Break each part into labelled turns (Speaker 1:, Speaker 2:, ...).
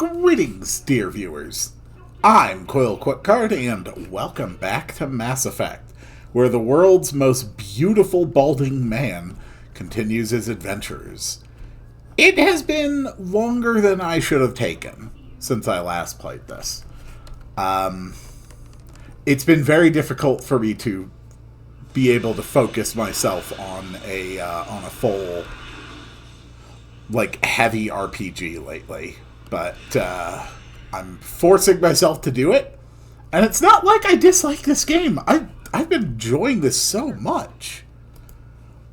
Speaker 1: Greetings, dear viewers. I'm Coil Quickcard, and welcome back to Mass Effect, where the world's most beautiful balding man continues his adventures. It has been longer than I should have taken since I last played this. It's been very difficult for me to be able to focus myself on a full, heavy RPG lately. But I'm forcing myself to do it. And it's not like I dislike this game. I've been enjoying this so much.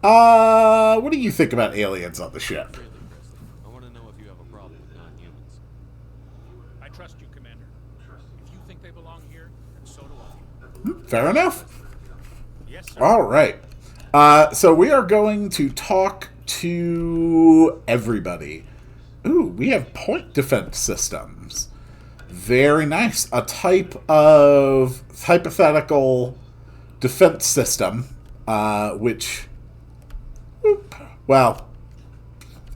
Speaker 1: What do you think about aliens on the ship?
Speaker 2: I want to know if you have a problem with non-humans.
Speaker 3: I trust you, Commander. If you think they belong here, then so do I.
Speaker 1: Fair enough.
Speaker 3: Yes, sir.
Speaker 1: All right. So we are going to talk to everybody. Ooh, we have point defense systems. Very nice. A type of hypothetical defense system, which, well,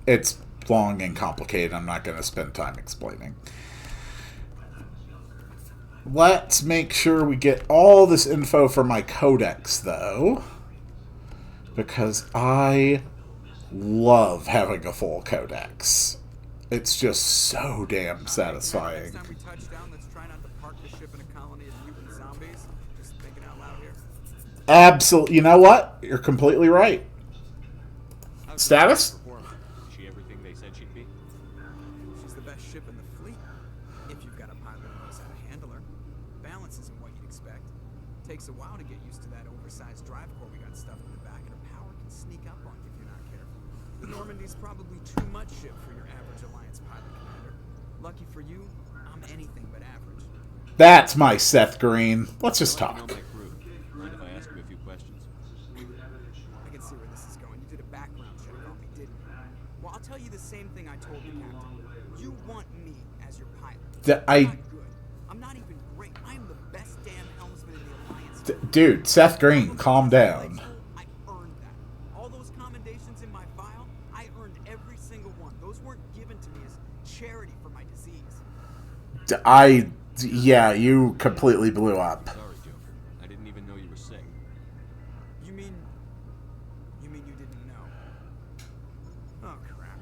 Speaker 1: it's long and complicated. I'm not going to spend time explaining. Let's make sure we get all this info from my codex, though, because I love having a full codex. It's just so damn satisfying.
Speaker 4: Next time we touch down, let's try not to park the ship in a colony of mutant zombies. Just thinking out loud here.
Speaker 1: Absolutely. You know what? You're completely right. Status?
Speaker 2: Is she everything they said she'd be?
Speaker 4: She's the best ship in the fleet. If you've got a pilot who knows how to handle her. Balance isn't what you'd expect. Takes a while to get used to that oversized drive core we got stuffed in the back, and her power can sneak up on you if you're not careful. The Normandy's probably too much ship for your average Alliance pilot, Commander. Lucky for you, I'm anything but average.
Speaker 1: That's my Seth Green. Let's just
Speaker 2: I'd like to
Speaker 1: talk.
Speaker 2: know my crew. Mind if I ask you a few questions?
Speaker 4: I can see where this is going. You did a background check on me, didn't you? Well, I'll tell you the same thing I told the captain. You want me as your pilot. I'm not good. I'm not even great. I am the best damn helmsman in the Alliance.
Speaker 1: Dude, Seth Green, calm down.
Speaker 4: I earned that. All those commendations in my file, I earned every single one. Those weren't given to me as charity for my disease.
Speaker 1: Yeah, you completely blew up.
Speaker 2: Sorry, Joker. I didn't even know you were sick.
Speaker 4: You mean you didn't know? Oh crap.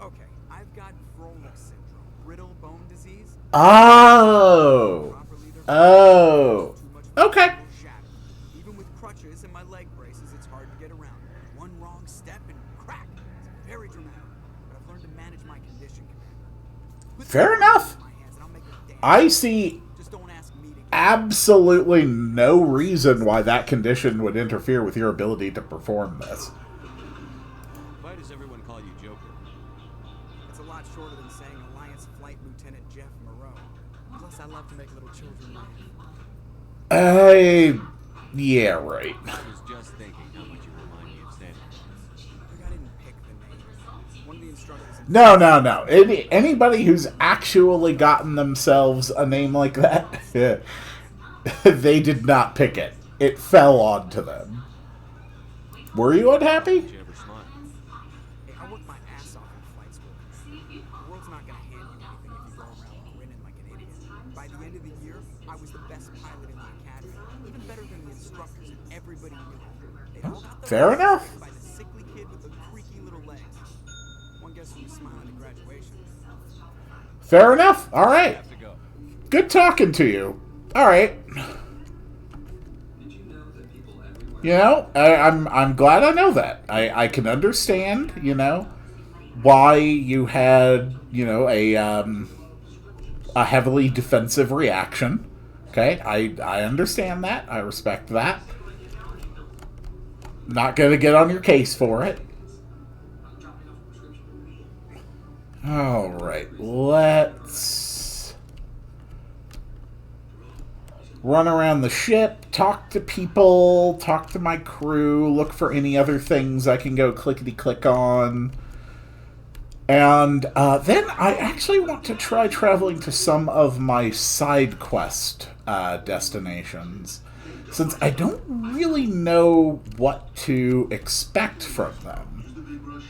Speaker 4: Okay, I've got Froelich syndrome, brittle bone disease.
Speaker 1: Oh. Oh. Okay.
Speaker 4: Even with crutches and my leg braces, it's hard to get around. One wrong step and crack. It's very dramatic. But I've learned to manage my condition, Commander. Put
Speaker 1: Fair
Speaker 4: some
Speaker 1: enough.
Speaker 4: in my hands and I'll make a damn.
Speaker 1: I see
Speaker 4: Just don't ask me to.
Speaker 1: absolutely no reason why that condition would interfere with your ability to perform this.
Speaker 2: Why does everyone call you Joker?
Speaker 4: It's a lot shorter than saying Alliance Flight Lieutenant Jeff Moreau. Plus, I love to make little children laugh.
Speaker 1: Yeah, right.
Speaker 2: I was just thinking how much you remind me of Sandy.
Speaker 4: Look, I didn't pick the name. One of the instructors.
Speaker 1: No. Anybody who's actually gotten themselves a name like that, they did not pick it. It fell onto them. Were you unhappy?
Speaker 2: Did you ever smile?
Speaker 4: Hey, I worked my ass off in flight school. The world's not gonna hand you anything if you go around grinning like an idiot. By the end of the year, I was the best pilot in the academy, even better than the instructors, and everybody knew it. They all got their
Speaker 1: Fair
Speaker 4: ass
Speaker 1: enough.
Speaker 4: kicked by the sickly kid with the creaky little legs. One guess who was smiling at graduation.
Speaker 1: Fair enough. All
Speaker 2: I
Speaker 1: right.
Speaker 2: have to go.
Speaker 1: Good talking to you. All right. You know, I'm glad I know that. I can understand, why you had, a heavily defensive reaction. Okay, I understand that. I respect that. Not going to get on your case for it. All right, let's run around the ship, talk to people, talk to my crew, look for any other things I can go clickety-click on. And then I actually want to try traveling to some of my side quest destinations, since I don't really know what to expect from them.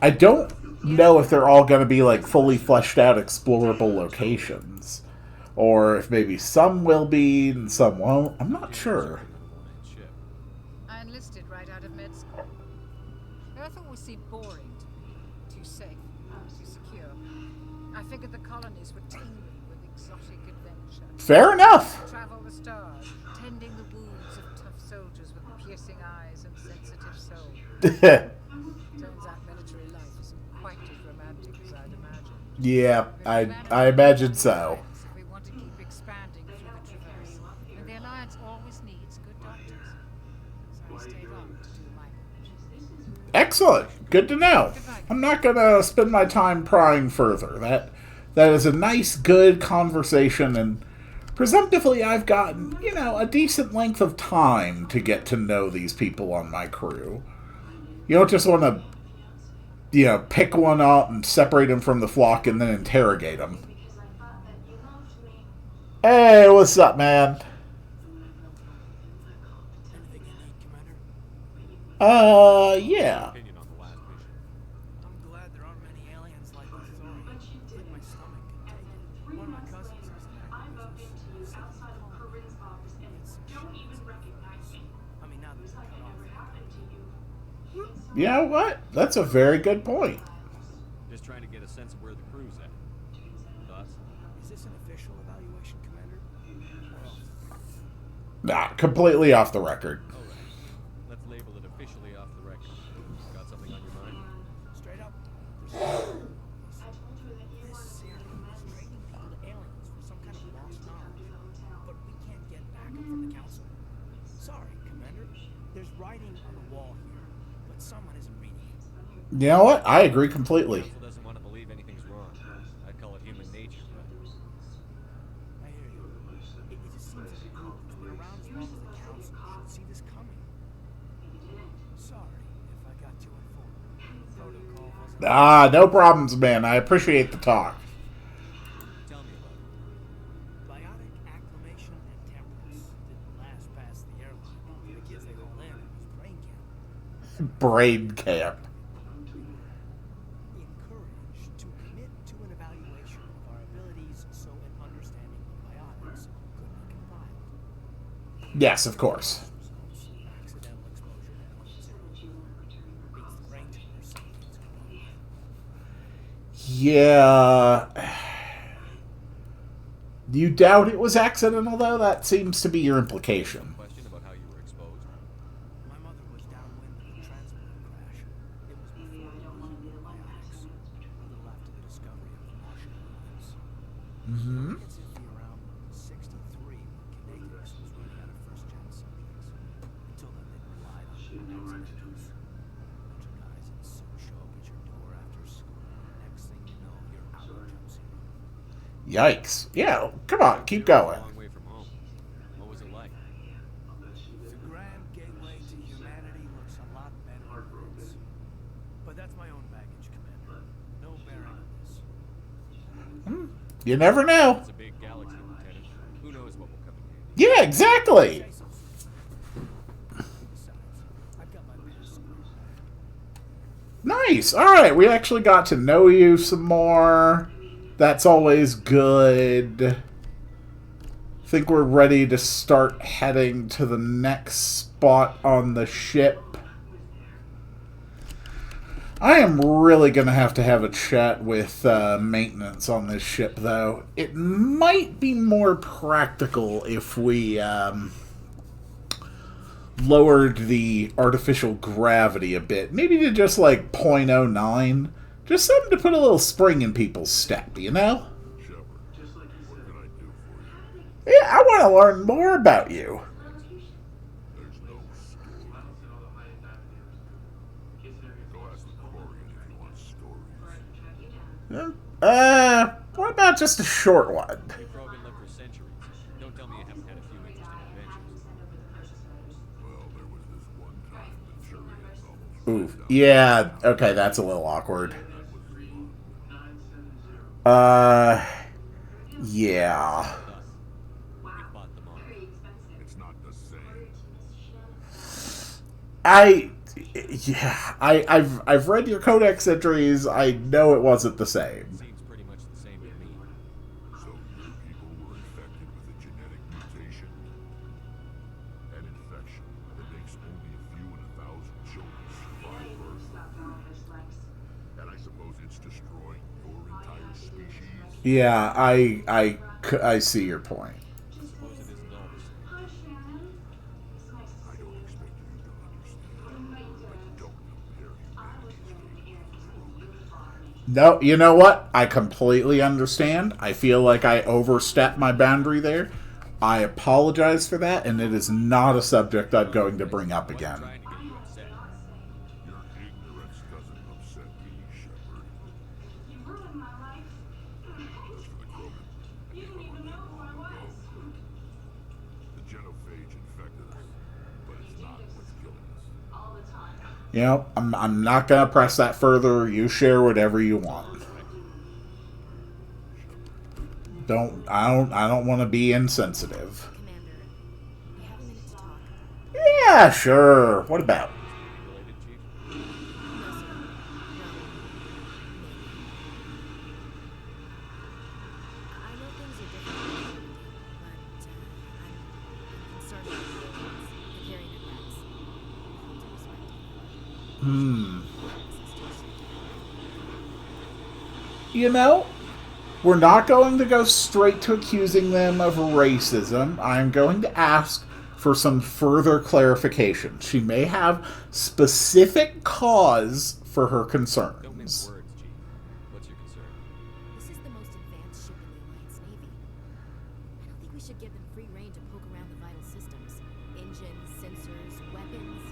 Speaker 1: I don't know if they're all going to be like fully fleshed out explorable locations, or if maybe some will be and some won't. I'm not sure.
Speaker 5: I enlisted right out of med school. Earth always seemed boring to me. Too safe, too secure. I figured the colonies were teeming with exotic adventure.
Speaker 1: Fair enough.
Speaker 5: Travel the stars, tending the wounds of tough soldiers with piercing eyes and sensitive souls. Turns out military life isn't quite as romantic as I'd imagined.
Speaker 1: Yeah, I imagine so.
Speaker 5: We want to keep expanding through the Traverse, and the Alliance always needs good doctors. So I stayed on to do my part.
Speaker 1: Excellent. Good to know. I'm not going to spend my time prying further. That is a nice, good conversation, and presumptively I've gotten, a decent length of time to get to know these people on my crew. You don't just want to, pick one up and separate them from the flock and then interrogate them. Hey, what's up, man?
Speaker 4: Anything you need, Commander?
Speaker 1: Yeah.
Speaker 2: Opinion on the last mission.
Speaker 4: I'm glad there aren't many aliens like this story. Hit my stomach and take it. One of my cousins has an activist. I mean, now that it's cut off.
Speaker 1: You know what? That's a very good point.
Speaker 2: Just trying to get a sense of where the crew's at. Thoughts?
Speaker 4: Is this an official evaluation, Commander?
Speaker 1: Nah, completely off the record.
Speaker 2: All right. Let's label it officially off the record. Got something on your mind?
Speaker 4: Straight up. This series is trading people to aliens for some kind of lost knowledge. But we can't get backup from the Council. Sorry, Commander. There's writing on the wall here, but someone isn't reading it.
Speaker 1: You know what? I agree completely.
Speaker 2: Council doesn't want to believe anything's wrong. I'd call it human nature, but
Speaker 4: I hear you. It just seems like a group who's been around as long as the Council should see this coming. Sorry if I got too informed. Protocol wasn't...
Speaker 1: No problems, man. I appreciate the talk.
Speaker 2: tell me about it.
Speaker 4: Biotic acclimation and temperance didn't last past the airline. The kids they rolled in, it was brain camp.
Speaker 1: Brain camp.
Speaker 4: Encouraged to commit to an evaluation of our abilities so an understanding of biotics could be compiled.
Speaker 1: Yes, of course.
Speaker 4: Results, accidental exposure to elements beats the brain tumor, something's going on.
Speaker 1: Yeah. You doubt it was accidental, though? That seems to be your implication.
Speaker 2: Question about how you were exposed.
Speaker 4: My mother was downwind of a transport crash. It was before biotics, a little after the discovery of the Martian aliens.
Speaker 1: Mm-hmm.
Speaker 4: It's around 63 when Kinetics was running out of first-gen subjects. Until then, they relied on accidentals. Bunch of guys in suits show up at your door after school. Next thing you know, you're out of jump zero.
Speaker 1: Yikes. Yeah, come on, keep going.
Speaker 2: A long way from home. What was it like?
Speaker 4: The grand gateway to humanity looks a lot better than this. But that's my own baggage, Commander. No bearing on this.
Speaker 1: You never know.
Speaker 2: It's a big galaxy, Lieutenant. Who knows what will come in handy?
Speaker 1: Yeah, exactly.
Speaker 4: Besides, I've got my past squared away.
Speaker 1: Nice. All right, we actually got to know you some more. That's always good. I think we're ready to start heading to the next spot on the ship. I am really going to have a chat with maintenance on this ship, though. It might be more practical if we lowered the artificial gravity a bit. Maybe to just like 0.09. Just something to put a little spring in people's step, you know? Yeah, I want to learn more about you. What about just a short one?
Speaker 2: You've broken lived for centuries. Don't tell me you haven't had a few interesting adventures.
Speaker 1: Ooh, yeah, okay, that's a little awkward. Yeah.
Speaker 2: We bought them all.
Speaker 6: It's not the same.
Speaker 1: Yeah, I've read your codex entries. I know it wasn't the same.
Speaker 2: Seems pretty much the same to me.
Speaker 6: So your people were infected with a genetic mutation. An infection that makes only a few in 1,000 children survive birth. And I suppose it's destroying your entire species.
Speaker 1: Yeah, I see your point.
Speaker 2: Suppose it isn't all the same.
Speaker 6: I don't expect you to understand, but don't compare humanity's fate.
Speaker 1: No, you know what? I completely understand. I feel like I overstepped my boundary there. I apologize for that, and it is not a subject I'm going to bring up again.
Speaker 2: Trying to get you upset.
Speaker 6: Your ignorance doesn't upset me, Shepard.
Speaker 7: You ruined my life.
Speaker 6: As for the Krogan,
Speaker 7: You didn't even know who I was.
Speaker 6: the genophage infected us, but it's not what's killing us.
Speaker 7: All the time.
Speaker 1: You know, I'm not going to press that further. You share whatever you want. I don't want to be insensitive.
Speaker 8: Commander, you have a minute to talk.
Speaker 1: Yeah, sure. What about?
Speaker 2: Related, Chief?
Speaker 8: No, sir. No. I know things are different, but I'm concerned about the aliens, the carrying effects.
Speaker 1: You know, we're not going to go straight to accusing them of racism. I'm going to ask for some further clarification. She may have specific cause for her
Speaker 2: Don't mince
Speaker 1: concerns.
Speaker 2: words, Chief. What's your concern?
Speaker 8: This is the most advanced ship in the Alliance Navy. I don't think we should give them free rein to poke around the vital systems. Engines, sensors, weapons.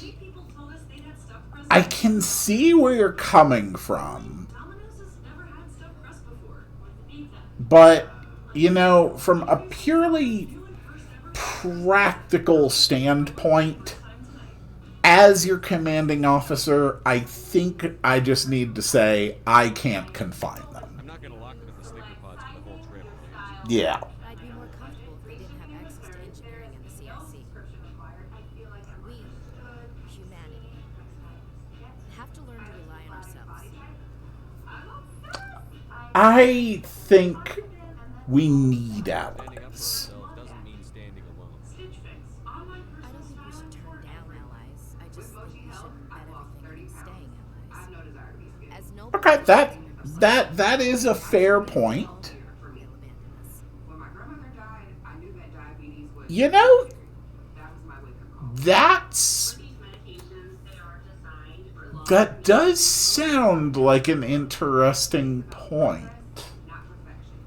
Speaker 7: Many people told us they had stuff pressed.
Speaker 1: I can see where you're coming from.
Speaker 7: Domino's has never had stuff pressed before. Pizza.
Speaker 1: But, you know, from a purely practical standpoint, as your commanding officer, I think I just need to say I can't confine them.
Speaker 2: I'm not going to lock them in the sleeper pods for the whole trip.
Speaker 1: Yeah.
Speaker 8: I'd be more comfortable if they didn't have access to engineering and the CIC. We, humanity, have to learn to rely on ourselves.
Speaker 1: I think we need
Speaker 2: Standing up for
Speaker 1: allies.
Speaker 2: ourselves doesn't mean standing alone.
Speaker 7: Stitch fix. On my
Speaker 8: I don't think we should turn down allies. I just think we should bet everything on staying allies.
Speaker 7: no desire to be space.
Speaker 8: As no
Speaker 1: Okay, that is a fair point.
Speaker 8: will abandon us.
Speaker 7: When my grandmother died, I knew that diabetes was.
Speaker 1: You know,
Speaker 7: That was my wake-up call.
Speaker 1: that's
Speaker 7: These medications, they are designed for long.
Speaker 1: that does sound like an interesting point.
Speaker 7: Not perfection.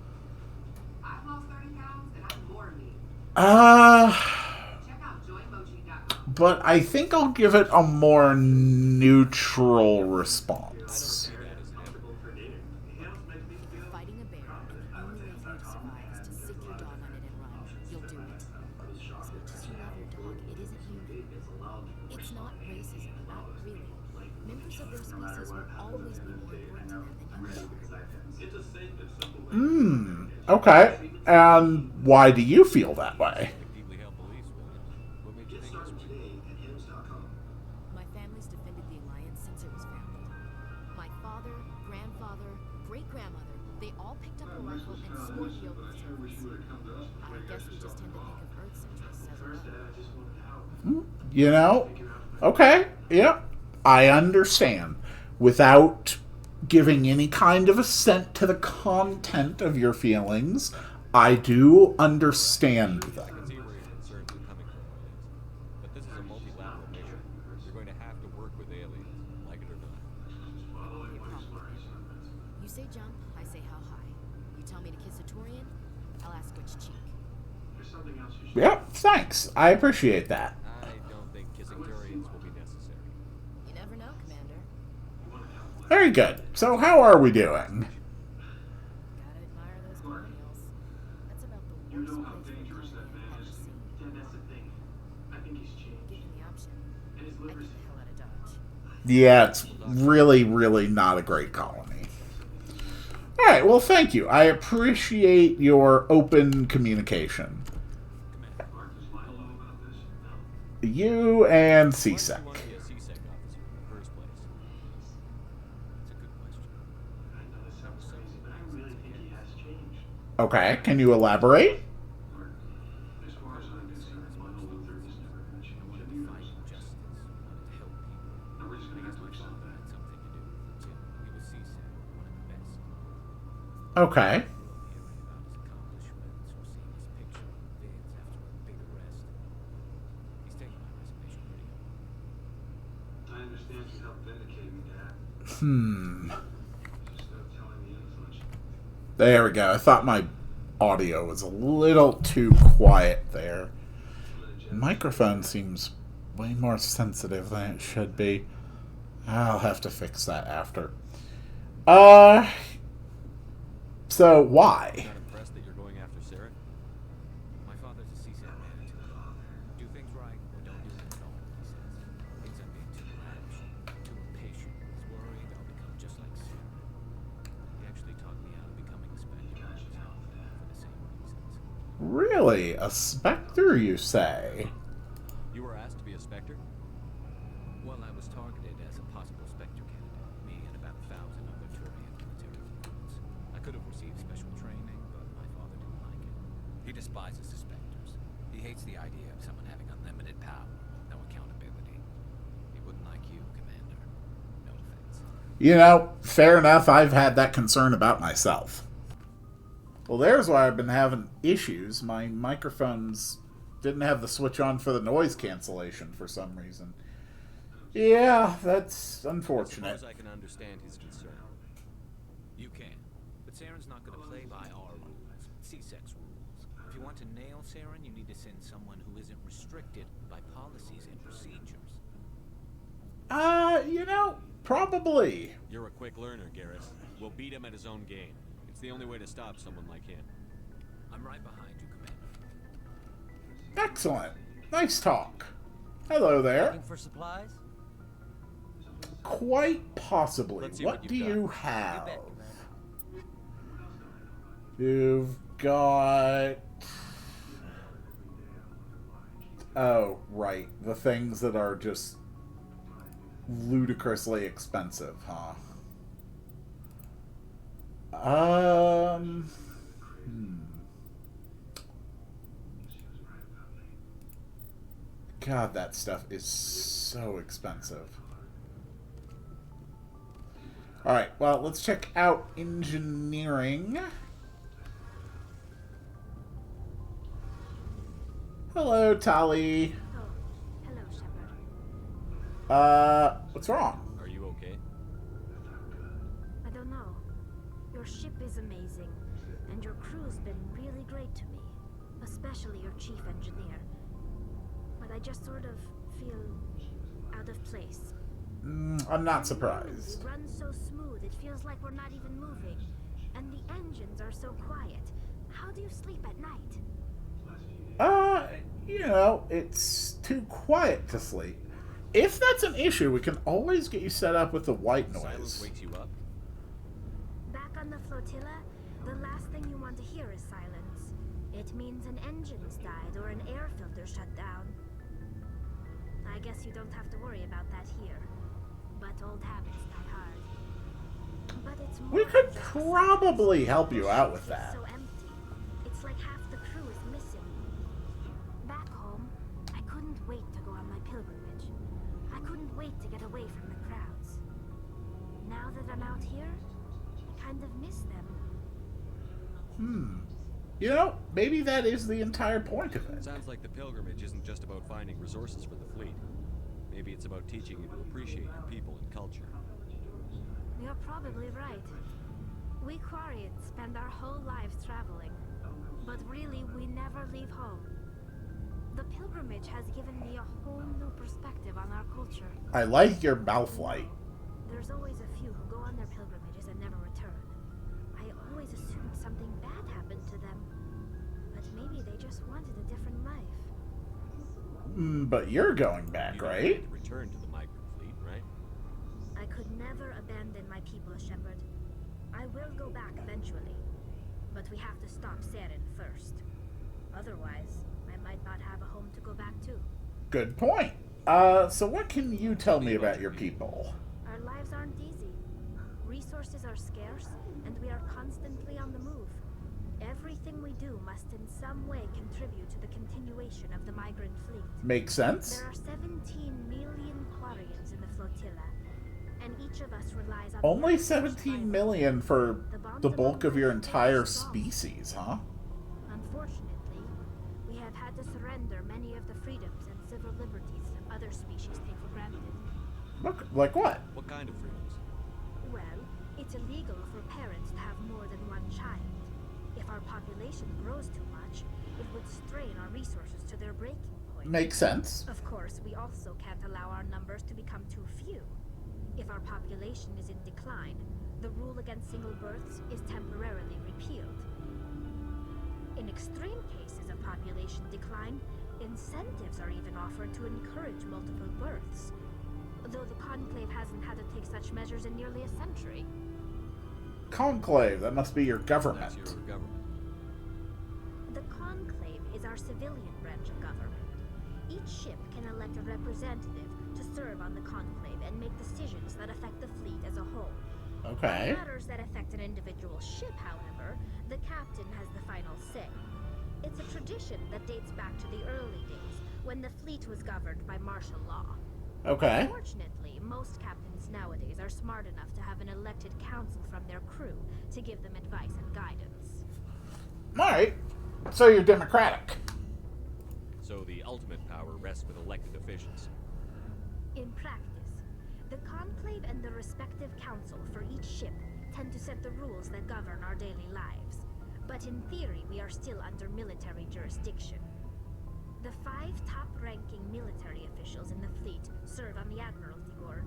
Speaker 7: I've lost 30 pounds and I'm more meat. Check out joymochi.com.
Speaker 1: But I think I'll give it a more neutral response.
Speaker 2: See that as inevitable.
Speaker 8: Fighting a bear, and the only way for you to survive is to sit your dog on it and run. You'll do it. As much as you love your dog, it isn't human. It's not racism, not really. Members of their species will always be more important to them than you.
Speaker 1: Okay. And why do you feel that way?
Speaker 2: Deeply held beliefs, William. What made you think this way?
Speaker 8: My family's defended the Alliance since it was founded. My father, grandfather, great-grandmother, they all picked up a rifle and swore the oath of service. I guess we just tend to think of Earth's interests as well.
Speaker 1: You know? Okay. Yep. I understand. Without giving any kind of assent to the content of your feelings, I do understand
Speaker 2: I
Speaker 1: them.
Speaker 2: can see where your concerns are coming from, Williams. But this is a multilateral mission. You're going to have to work with aliens, like it or not.
Speaker 8: You say jump, I say how high. You tell me to kiss a Turian, I'll ask which cheek.
Speaker 1: Yep, thanks. I appreciate that.
Speaker 2: I don't think kissing Turians will be necessary.
Speaker 8: You never know, Commander.
Speaker 1: Very good. So how are we doing?
Speaker 8: Gotta admire those colonials. That's about the worst place for a colony I've ever seen. Given the option, I'd get the hell out of Dodge.
Speaker 1: Yeah, it's really, really not a great colony. Alright, well, thank you. I appreciate your open communication. You and
Speaker 2: Why did you
Speaker 1: CSEC.
Speaker 2: want to be a CSEC officer in the first place?
Speaker 3: That's a good question. That was several reasons, I guess.
Speaker 1: Okay, can you elaborate?
Speaker 3: I wanted to fight injustice. I wanted to help people. And I guess my father had something to do with it, too. He was CSAC, one of the best.
Speaker 1: Okay.
Speaker 3: I grew up hearing about his accomplishments or seeing his picture on vids after a big arrest. He's taking my resignation pretty hard.
Speaker 9: I understand you helped vindicate me, Dad.
Speaker 1: Hmm.
Speaker 9: Just no telling the influence.
Speaker 1: There we go. I thought my audio was a little too quiet there. Microphone seems way more sensitive than it should be. I'll have to fix that after. So why?
Speaker 2: Not impressed that you're going after Sarah?
Speaker 3: My father's a CSAC man, too. Do things right or don't do them at all, he says. Thinks I'm being too rash, too impatient. He's worried I'll become just like Sarah. He actually talked me out of becoming a Spectre when I was young, for the same reasons.
Speaker 1: Really? A Spectre, you say?
Speaker 2: You were asked to be a Spectre?
Speaker 3: Well, I was targeted as a possible Spectre candidate, me and about 1,000 other Turian military recruits. I could have received special training, but my father didn't like it. He despises the Spectres. He hates the idea of someone having unlimited power with no accountability. He wouldn't like you, Commander. No offense.
Speaker 1: You know, fair enough. I've had that concern about myself. Well, there's why I've been having issues. My microphones didn't have the switch on for the noise cancellation for some reason. Yeah, that's
Speaker 2: I
Speaker 1: unfortunate.
Speaker 2: suppose I can understand his concern.
Speaker 3: You can. But Saren's not going to play by our rules, CSEC's rules. If you want to nail Saren, you need to send someone who isn't restricted by policies and procedures.
Speaker 1: You know, probably.
Speaker 2: You're a quick learner, Garrus. We'll beat him at his own game. It's the only way to stop someone like him.
Speaker 3: I'm right behind you, Commander.
Speaker 1: Excellent. Nice talk. Hello there.
Speaker 10: Looking for supplies?
Speaker 1: Quite possibly.
Speaker 2: Let's see
Speaker 1: What
Speaker 2: what
Speaker 1: do
Speaker 2: you've
Speaker 1: you
Speaker 2: got.
Speaker 1: have?
Speaker 10: You bet, Commander.
Speaker 1: You've got... Oh, right. The things that are just ludicrously expensive, huh? God, that stuff is so expensive. Alright, well, let's check out engineering. Hello, Tali.
Speaker 8: Oh, hello, Shepard.
Speaker 1: What's wrong?
Speaker 2: Are you okay?
Speaker 8: I don't know. Your ship is amazing, and your crew's been really great to me, especially your chief engineer. But I just sort of feel out of place.
Speaker 1: I'm not surprised.
Speaker 8: We run so smooth, it feels like we're not even moving. And the engines are so quiet. How do you sleep at night?
Speaker 1: You know, it's too quiet to sleep. If that's an issue, we can always get you set up with the white
Speaker 2: Silence
Speaker 1: noise.
Speaker 2: wakes you up?
Speaker 8: Back on the flotilla, the last thing you want to hear is silence. It means an engine's died or an air filter shut down. I guess you don't have to worry about that here. But old habits die hard. But it's more
Speaker 1: We could
Speaker 8: than just
Speaker 1: probably help you out with
Speaker 8: the ship
Speaker 1: that.
Speaker 8: is so empty. It's like half the crew is missing. Back home, I couldn't wait to go on my pilgrimage. I couldn't wait to get away from the crowds. Now that I'm out here, I kind of miss them.
Speaker 1: You know, maybe that is the entire point of it.
Speaker 2: Sounds like the pilgrimage isn't just about finding resources for the fleet. Maybe it's about teaching you to appreciate your people and culture.
Speaker 8: You're probably right. We Quarians spend our whole lives traveling, but really we never leave home. The pilgrimage has given me a whole new perspective on our culture.
Speaker 1: I like your mouth light.
Speaker 8: There's always a few who go on their pilgrimages and never return. I always assumed something bad happened to them, but maybe they just wanted a different life.
Speaker 1: But you're going
Speaker 2: You
Speaker 1: back,
Speaker 2: don't
Speaker 1: right?
Speaker 2: plan to return to the migrant fleet, right?
Speaker 8: I could never abandon my people, Shepard. I will go back eventually, but we have to stop Saren first. Otherwise, I might not have a home to go back to.
Speaker 1: Good point. So what can you tell me about your people?
Speaker 8: Our lives aren't easy. Resources are scarce, and we are constantly on the move. Everything we do must in some way contribute to the continuation of the migrant fleet.
Speaker 1: Makes sense.
Speaker 8: There are 17 million Quarians in the flotilla, and each of us relies on...
Speaker 1: Only 17 million for the bulk of your entire species, huh?
Speaker 8: Unfortunately, we have had to surrender many of the freedoms and civil liberties other species take for granted.
Speaker 1: Look, like what?
Speaker 2: What kind of freedoms?
Speaker 8: Well, it's illegal for parents to have more than one child. If our population grows too much, it would strain our resources to their breaking point.
Speaker 1: Makes sense.
Speaker 8: Of course, we also can't allow our numbers to become too few. If our population is in decline, the rule against single births is temporarily repealed. In extreme cases of population decline, incentives are even offered to encourage multiple births, though the Conclave hasn't had to take such measures in nearly a century.
Speaker 1: Conclave, that must be your government.
Speaker 2: That's your government.
Speaker 8: The Conclave is our civilian branch of government. Each ship can elect a representative to serve on the Conclave and make decisions that affect the fleet as a whole.
Speaker 1: Okay.
Speaker 8: On matters that affect an individual ship, however, the captain has the final say. It's a tradition that dates back to the early days, when the fleet was governed by martial law.
Speaker 1: Okay.
Speaker 8: Fortunately, most captains nowadays are smart enough to have an elected council from their crew to give them advice and guidance.
Speaker 1: Alright. So you're democratic.
Speaker 2: So the ultimate power rests with elected officials.
Speaker 8: In practice, the Conclave and the respective council for each ship tend to set the rules that govern our daily lives. But in theory, we are still under military jurisdiction. The 5 top-ranking military officials in the fleet serve on the Admiralty Board.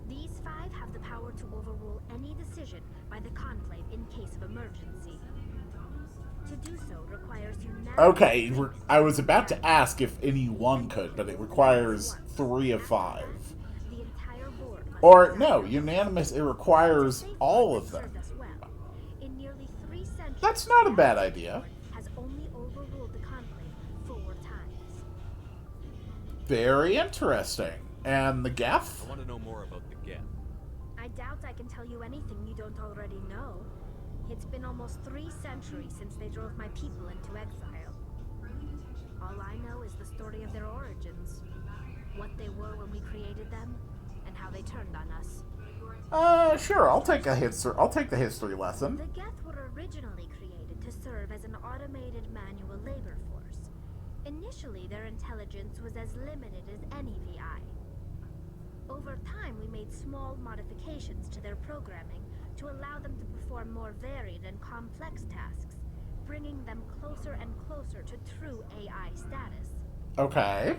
Speaker 8: These 5 have the power to overrule any decision by the Conclave in case of emergency. To do so requires unanimous...
Speaker 1: Okay, I was about to ask if any one could, but it requires 3 of 5.
Speaker 8: The entire board must
Speaker 1: Or, no, unanimous, it requires all of them.
Speaker 8: In nearly 3 centuries,
Speaker 1: That's not a bad idea.
Speaker 8: has only overruled the Conclave 4 times.
Speaker 1: Very interesting. And the Geth?
Speaker 2: I want to know more about the Geth.
Speaker 8: I doubt I can tell you anything you don't already know. It's been almost 3 centuries since they drove my people into exile. All I know is the story of their origins, what they were when we created them, and how they turned on us.
Speaker 1: Sure, I'll take the history lesson.
Speaker 8: The Geth were originally created to serve as an automated manual labor force. Initially, their intelligence was as limited as any VI. Over time, we made small modifications to their programming to allow them to perform more varied and complex tasks, bringing them closer and closer to true AI status.
Speaker 1: Okay.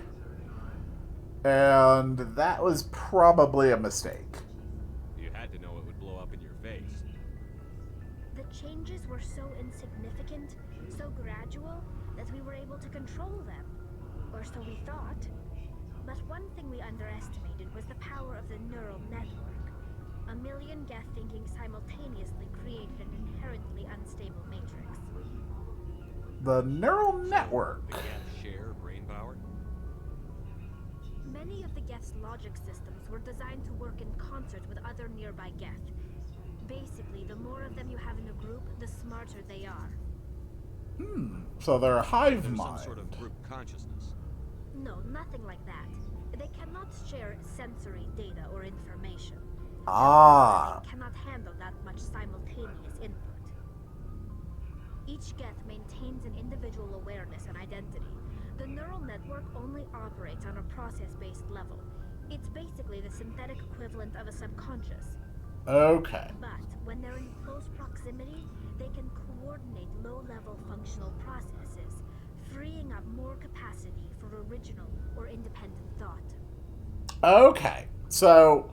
Speaker 1: And that was probably a mistake.
Speaker 2: You had to know it would blow up in your face.
Speaker 8: The changes were so insignificant, so gradual, that we were able to control them. Or so we thought. But one thing we underestimated was the power of the neural network. A million Geth thinking simultaneously created an inherently unstable matrix.
Speaker 1: The neural network.
Speaker 2: The Geth share brain power?
Speaker 8: Many of the Geth's logic systems were designed to work in concert with other nearby Geth. Basically, the more of them you have in a group, the smarter they are.
Speaker 1: So they're a hive
Speaker 2: There's
Speaker 1: mind.
Speaker 2: some sort of group consciousness.
Speaker 8: No, nothing like that. They cannot share sensory data or information.
Speaker 1: Ah.
Speaker 8: They cannot handle that much simultaneous input. Each Geth maintains an individual awareness and identity. The neural network only operates on a process-based level. It's basically the synthetic equivalent of a subconscious.
Speaker 1: Okay.
Speaker 8: But when they're in close proximity, they can coordinate low-level functional processes, freeing up more capacity for original or independent thought.
Speaker 1: Okay. So,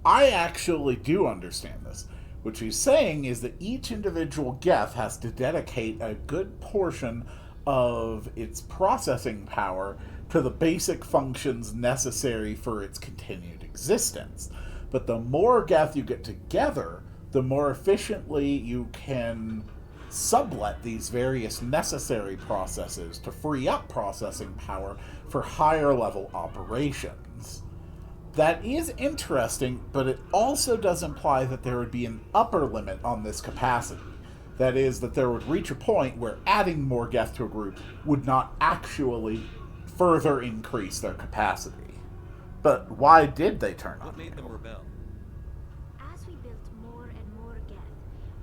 Speaker 1: I actually do understand this. What she's saying is that each individual Geth has to dedicate a good portion of its processing power to the basic functions necessary for its continued existence. But the more Geth you get together, the more efficiently you can sublet these various necessary processes to free up processing power for higher level operations. That is interesting, but it also does imply that there would be an upper limit on this capacity. That is, that there would reach a point where adding more Geth to a group would not actually further increase their capacity. But why did they turn on
Speaker 2: What made them rebel?
Speaker 8: As we built more and more Geth,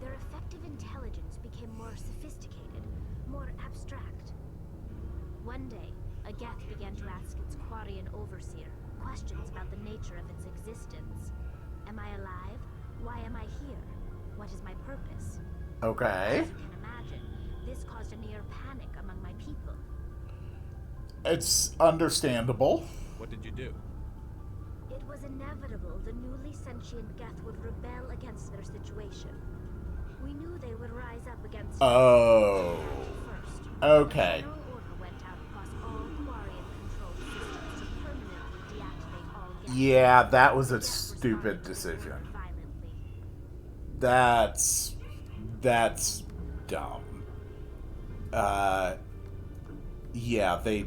Speaker 8: their effective intelligence became more sophisticated, more abstract. One day, a Geth began to ask its Quarian overseer questions about the nature of its existence. Am I alive? Why am I here? What is my purpose?
Speaker 1: Okay.
Speaker 8: As you can imagine, this caused a near panic among my people.
Speaker 1: It's understandable.
Speaker 2: What did you do?
Speaker 8: It was inevitable the newly sentient Geth would rebel against their situation. We knew they would rise up against
Speaker 1: Oh.
Speaker 8: first.
Speaker 1: Okay.
Speaker 8: A general order went out across all Quarian-controlled systems to permanently deactivate all Geth.
Speaker 1: Yeah, that was a
Speaker 8: Geth
Speaker 1: stupid
Speaker 8: responded
Speaker 1: decision.
Speaker 8: violently.
Speaker 1: That's dumb. Yeah, they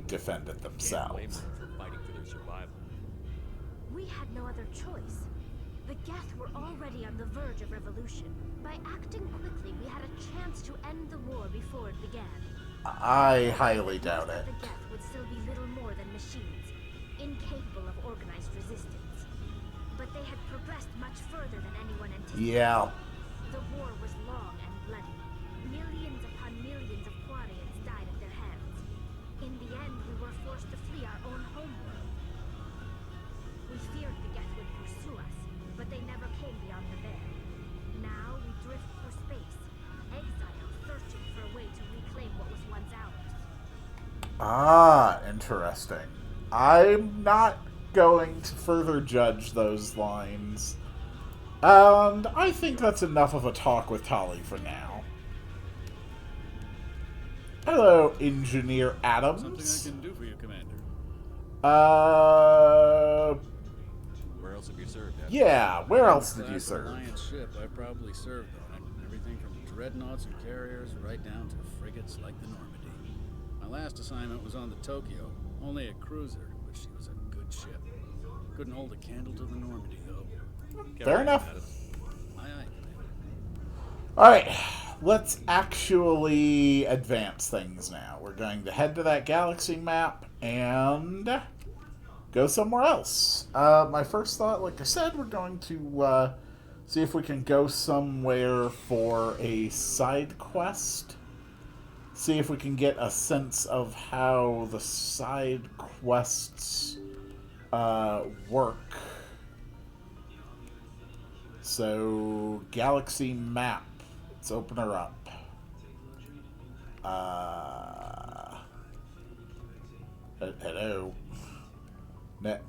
Speaker 1: defended
Speaker 2: Can't blame
Speaker 1: themselves.
Speaker 2: them for fighting for their survival.
Speaker 8: We had no other choice. The Geth were already on the verge of revolution. By acting quickly, we had a chance to end the war before it began.
Speaker 1: I highly doubt
Speaker 8: Most
Speaker 1: it.
Speaker 8: of the Geth would still be little more than machines, incapable of organized resistance. But they had progressed much further than anyone anticipated.
Speaker 1: Yeah.
Speaker 8: The war was long and bloody. Millions upon millions of Quarians died at their hands. In the end, we were forced to flee our own homeworld. We feared the Geth would pursue us, but they never came beyond the veil. Now we drift through space, exiled, searching for a way to reclaim what was once ours.
Speaker 1: Ah, interesting. I'm not going to further judge those lines. And I think that's enough of a talk with Tali for now. Hello, Engineer Adams.
Speaker 11: Something I can do for you, Commander.
Speaker 2: Where else have you served? Admiral?
Speaker 1: Yeah, where else did you
Speaker 11: Class of
Speaker 1: serve?
Speaker 11: Alliance ship I probably served on. Everything from dreadnoughts and carriers right down to frigates like the Normandy. My last assignment was on the Tokyo. Only a cruiser, but she was a good ship. Couldn't hold a candle to the Normandy, though.
Speaker 1: Fair enough.
Speaker 11: Aye, aye, Commander.
Speaker 1: Alright, let's actually advance things now. We're going to head to that galaxy map and go somewhere else. My first thought, like I said, we're going to see if we can go somewhere for a side quest. See if we can get a sense of how the side quests work. So, galaxy map. Let's open her up. Hello.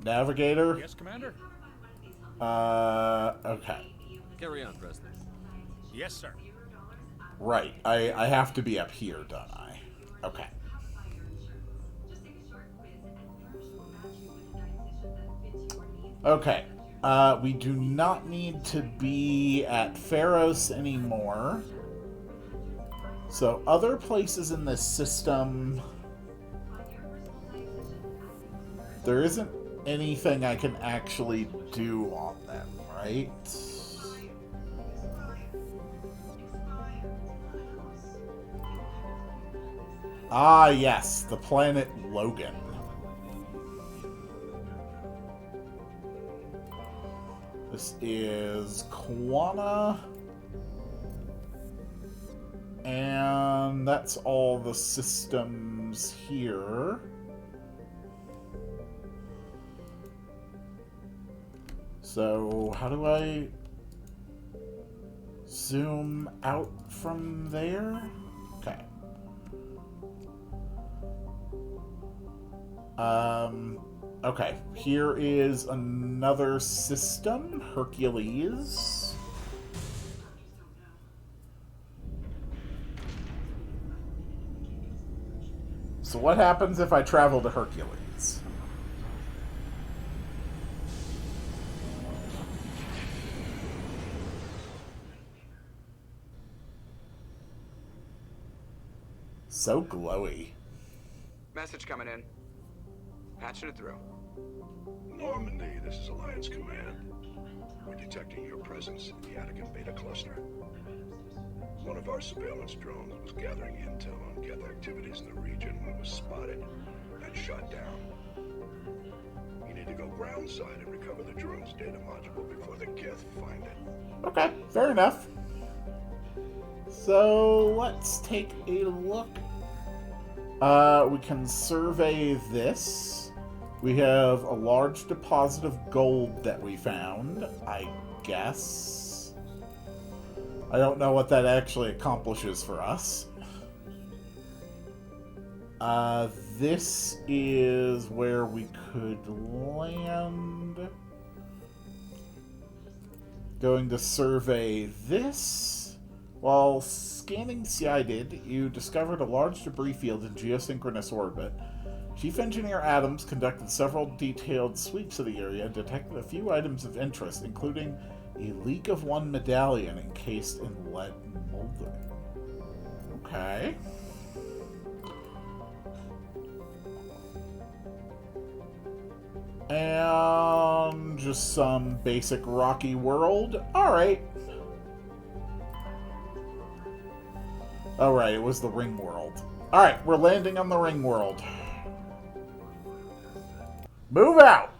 Speaker 1: Navigator?
Speaker 3: Yes, Commander?
Speaker 1: Okay.
Speaker 2: Carry on, Presley.
Speaker 3: Yes, sir.
Speaker 1: Right. I have to be up here, don't I? Okay. Okay. We do not need to be at Pharos anymore. So, other places in this system... There isn't anything I can actually do on them, right? Ah, yes, the planet Logan. This is Quana. And that's all the systems here. So, how do I zoom out from there? Okay. Okay, here is another system, Hercules. So what happens if I travel to Hercules? So glowy.
Speaker 4: Message coming in. Patching it through.
Speaker 6: Normandy, this is Alliance Command. We're detecting your presence in the Attican Beta Cluster. One of our surveillance drones was gathering intel on Geth activities in the region when it was spotted and shot down. You need to go groundside and recover the drone's data module before the Geth find it.
Speaker 1: Okay, fair enough. So let's take a look. We can survey this. We have a large deposit of gold that we found, I guess. I don't know what that actually accomplishes for us. This is where we could land. Going to survey this. While scanning CIDID, you discovered a large debris field in geosynchronous orbit. Chief Engineer Adams conducted several detailed sweeps of the area and detected a few items of interest, including a League of One medallion encased in lead molding. Okay. And just some basic rocky world. Alright. Alright, it was the ring world. Alright, we're landing on the ring world. Move out!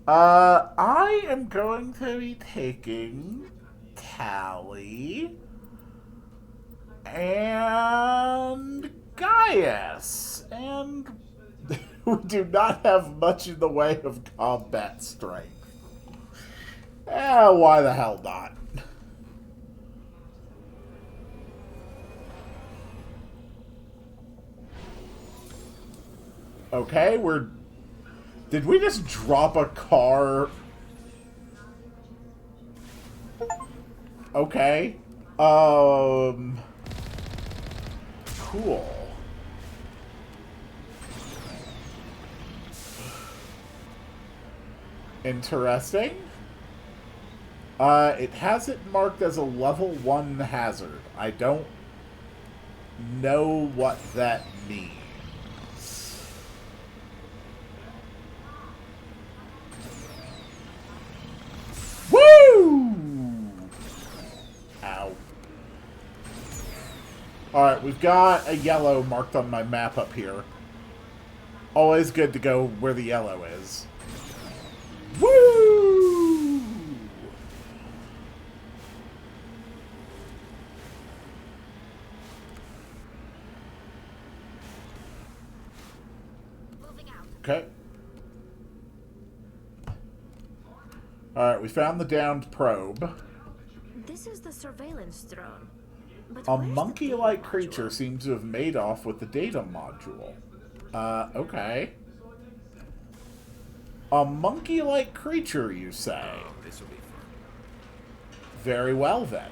Speaker 1: I am going to be taking Tally and Gaius. And we do not have much in the way of combat strength. Why the hell not? Okay, we're... Did we just drop a car? Okay. Cool. Interesting. It has it marked as a level 1 hazard. I don't know what that means. Woo! Ow. Alright, we've got a yellow marked on my map up here. Always good to go where the yellow is. Woo!
Speaker 8: Moving out.
Speaker 1: Okay. Alright, we found the downed probe.
Speaker 8: This is the surveillance drone. But
Speaker 1: A
Speaker 8: where's the
Speaker 1: monkey-like
Speaker 8: data
Speaker 1: creature
Speaker 8: module?
Speaker 1: seems to have made off with the data module. Okay. A monkey-like creature, you say?
Speaker 3: Oh, this will be fun.
Speaker 1: Very well, then.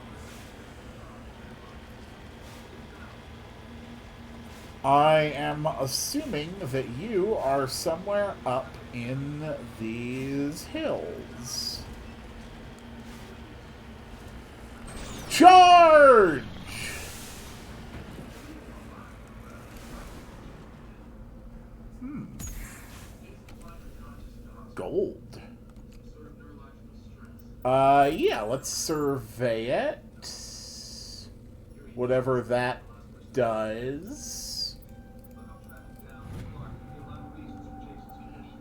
Speaker 1: I am assuming that you are somewhere up in these hills. Charge! Gold. Yeah, let's survey it. Whatever that does.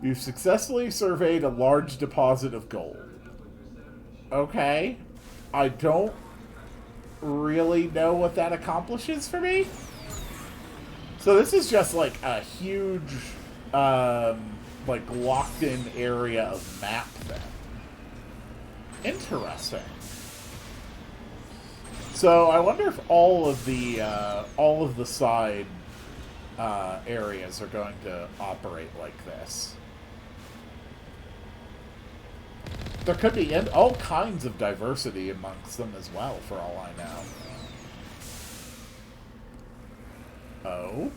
Speaker 1: You've successfully surveyed a large deposit of gold. Okay. I don't really know what that accomplishes for me. So this is just like a huge, like locked-in area of map then. Interesting. So I wonder if all of the side areas are going to operate like this. There could be all kinds of diversity amongst them as well, for all I know. Oh?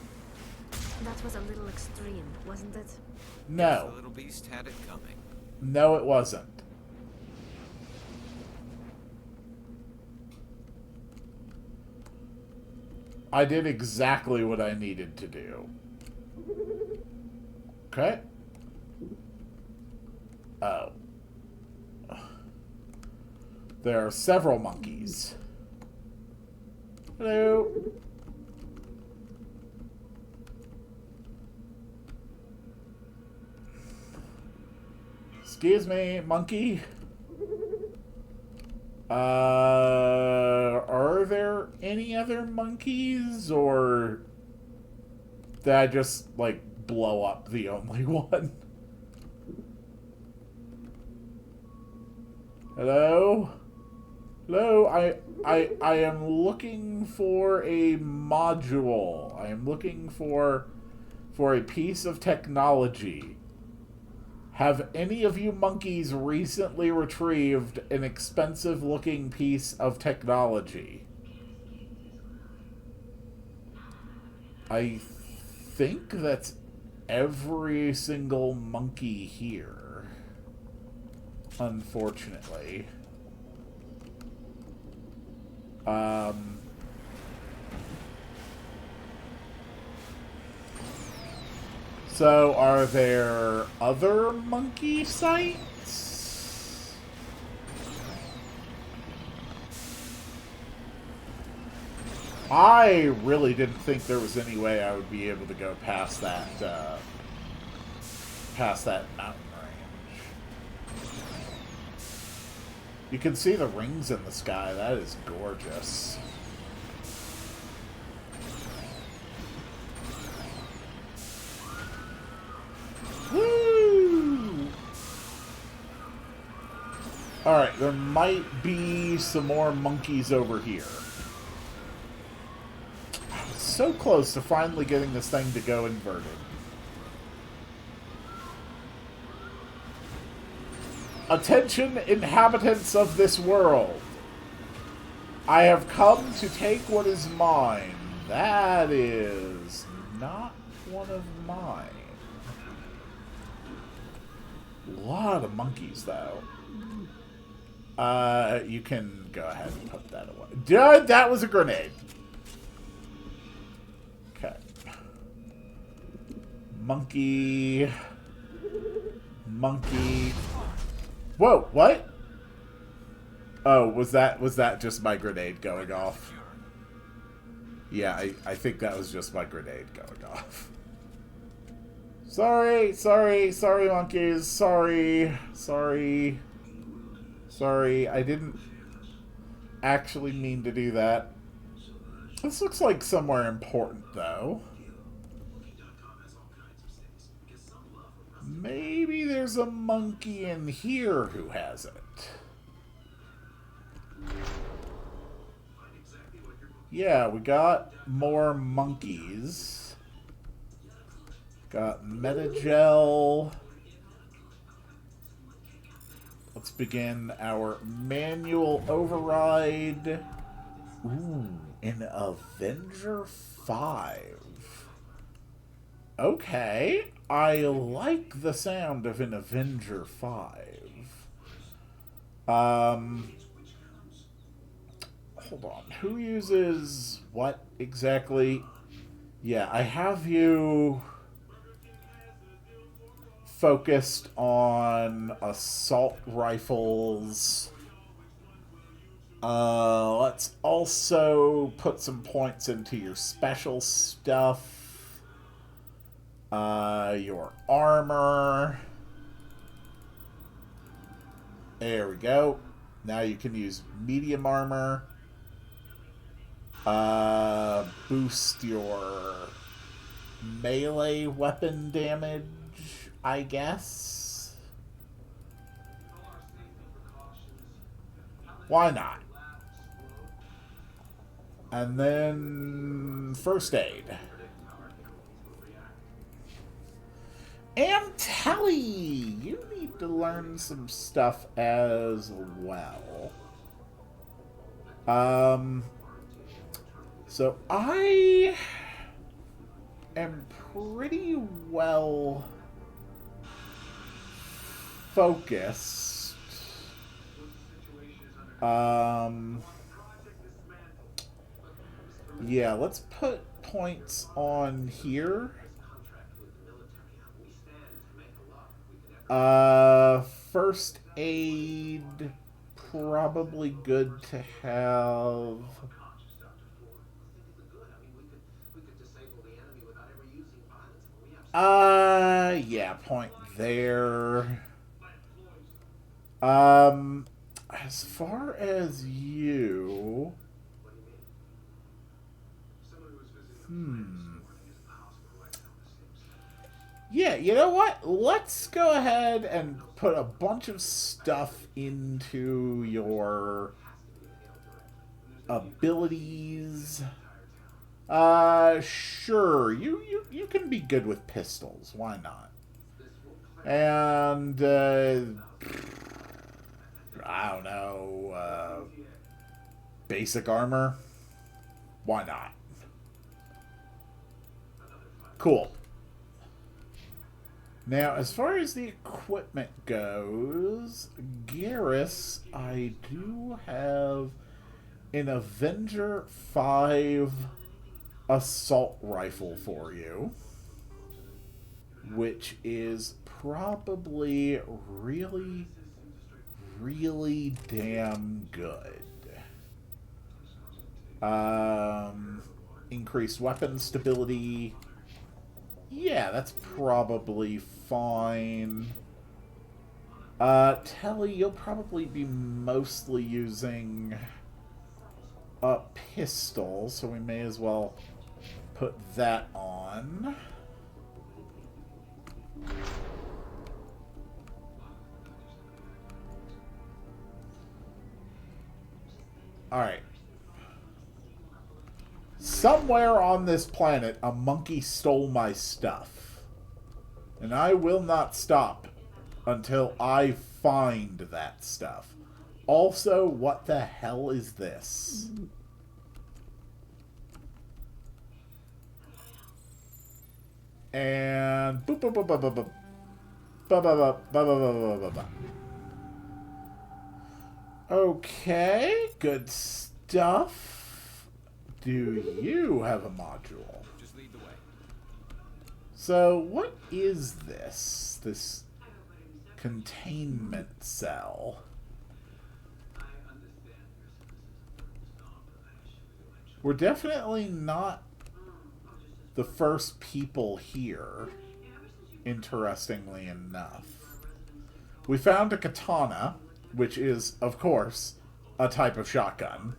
Speaker 8: That was a little extreme, wasn't it?
Speaker 1: No.
Speaker 3: The little beast had it coming.
Speaker 1: No, it wasn't. I did exactly what I needed to do. Okay. Oh. There are several monkeys. Hello. Excuse me, monkey. Are there any other monkeys, or did I just, like, blow up the only one? Hello? Hello, I am looking for a module. I am looking for a piece of technology. Have any of you monkeys recently retrieved an expensive-looking piece of technology? I think that's every single monkey here. Unfortunately. So, are there other monkey sites? I really didn't think there was any way I would be able to go past that mountain range. You can see the rings in the sky. That is gorgeous. Woo! Alright, there might be some more monkeys over here. I was so close to finally getting this thing to go inverted. Attention, inhabitants of this world. I have come to take what is mine. That is not one of mine. A lot of monkeys, though. You can go ahead and put that away. Dude, that was a grenade. Okay. Monkey. Monkey. Whoa, what? Oh, was that just my grenade going off? Yeah, I think that was just my grenade going off. Sorry, monkeys. Sorry. I didn't actually mean to do that. This looks like somewhere important, though. Maybe there's a monkey in here who has it. Yeah, we got more monkeys. Got Metagel. Let's begin our manual override. Ooh, an Avenger 5. Okay, I like the sound of an Avenger 5. Hold on. Who uses what exactly? Yeah, I have you focused on assault rifles. Let's also put some points into your special stuff. Your armor. There we go. Now you can use medium armor. Boost your melee weapon damage, I guess. Why not? And then first aid. And Telly, you need to learn some stuff as well. So I am pretty well focused. Yeah, let's put points on here. First aid, probably good to have. Yeah, point there. As far as you... Yeah, you know what? Let's go ahead and put a bunch of stuff into your abilities. Sure. You can be good with pistols. Why not? And, I don't know, basic armor? Why not? Cool. Now, as far as the equipment goes, Garrus, I do have an Avenger 5 assault rifle for you, which is probably really, really damn good. Increased weapon stability. Yeah, that's probably fine. Telly, you'll probably be mostly using a pistol, so we may as well put that on. Alright. Somewhere on this planet, a monkey stole my stuff. And I will not stop until I find that stuff. Also, what the hell is this? And... boop, boop, boop, boop, boop, boop. Ba, ba, ba, ba, ba, ba, ba, ba. Okay, good stuff. Do you have a module?
Speaker 3: Just lead the way.
Speaker 1: So, what is this? This containment cell? We're definitely not the first people here, interestingly enough. We found a katana, which is, of course, a type of shotgun.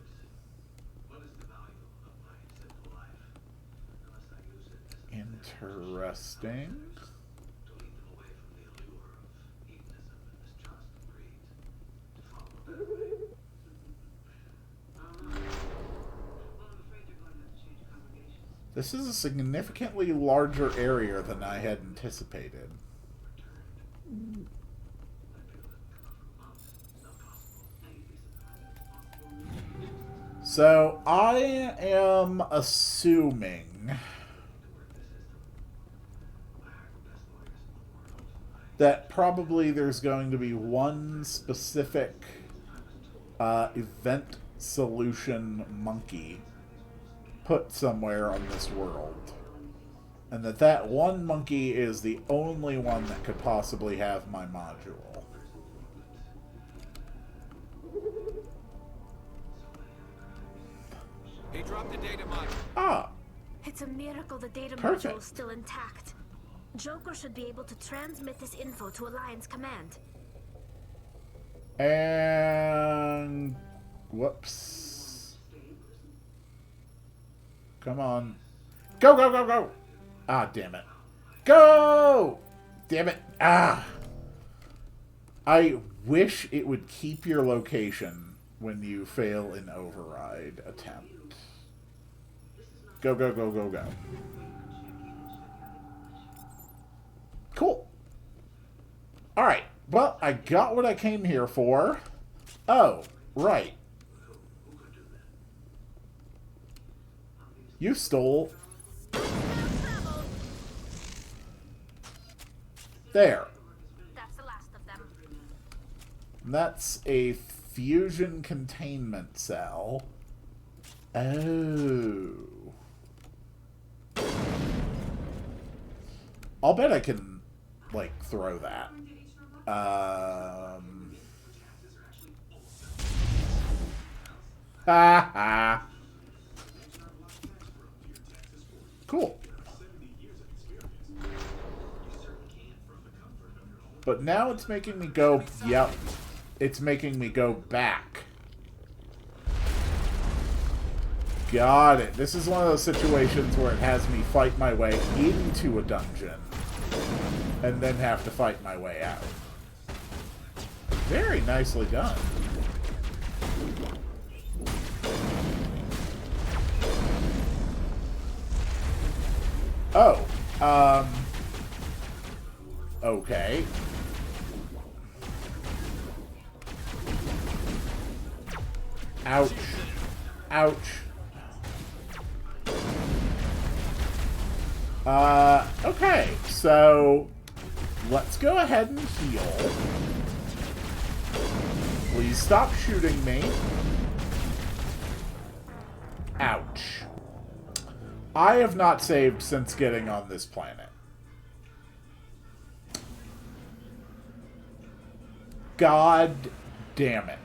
Speaker 1: Interesting. This is a significantly larger area than I had anticipated. So, I am assuming that probably there's going to be one specific event solution monkey put somewhere on this world. And that one monkey is the only one that could possibly have my module.
Speaker 3: He dropped the data module.
Speaker 1: Ah.
Speaker 8: It's a miracle the data
Speaker 1: Perfect.
Speaker 8: module is still intact. Joker should be able to transmit this info to Alliance Command.
Speaker 1: And... whoops. Come on. Go, go, go, go! Ah, damn it. Go! Damn it. Ah! I wish it would keep your location when you fail an override attempt. Go, go, go, go, go. Cool. Alright. Well, I got what I came here for. Oh, right. You stole... There.
Speaker 8: That's the last of them.
Speaker 1: That's a fusion containment cell. Oh. I'll bet I can, like, throw that. Ha ha. Cool. But now it's making me go, yep, it's making me go back. Got it. This is one of those situations where it has me fight my way into a dungeon and then have to fight my way out. Very nicely done. Oh, okay. Ouch. Ouch. Okay, so let's go ahead and heal. Please stop shooting me. Ouch. I have not saved since getting on this planet. God damn it.